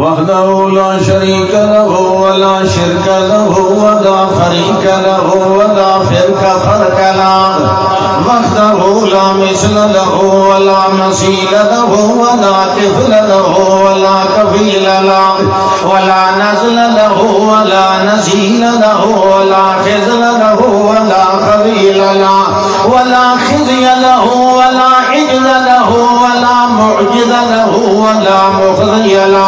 वहदहु ला शरीक लहु वला शिरक लहु वला फरीक लहु वला फिरका फरक लहु वहदहु ला मिस्ल लहु वला मसील लहु वला किफल लहु वला कफील लहु वला नज़ल लहु वला नज़ील लहु वला खिज़ल लहु वला खबील लहु वला खिज़य लहु वला इज्ज़ लहु वला मुअजिज़ लहु वला मुख़ज़िय लहु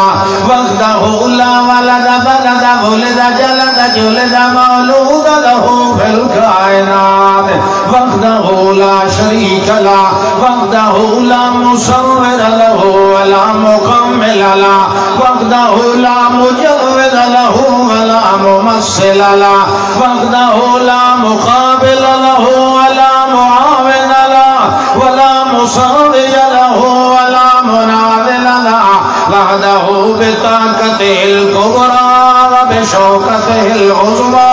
वहदहु ला वलद बलद वुलिद जलद जुलिद मौलूद लहु फिल कायनात वहदहु ला शरीक लहु वहदहु ला मुसव्विर लहु वला मुकम्मिल लहु वहदहु ला मुजव्विर लहु वला मुमस्सिल लहु वहदहु ला मुक़ाबिल लहु वला मुआविन लहु वला मुसाविय लहु वला मुनाविल लहु वहदहु बिताक़तिल कुबरा व बिशौक़तिल उज़्मा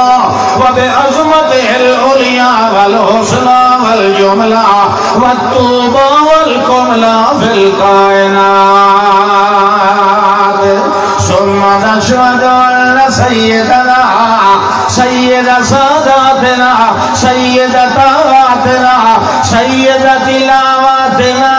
व बिअज़मतिल उलिया वल हुस्ना वल जुमला वत्तूबा वल कुमला फिल कायनात सुम्मा नशहदु अन्ना सय्यदना सय्यद सादातना सय्यद तावातना सय्यद तिलावातना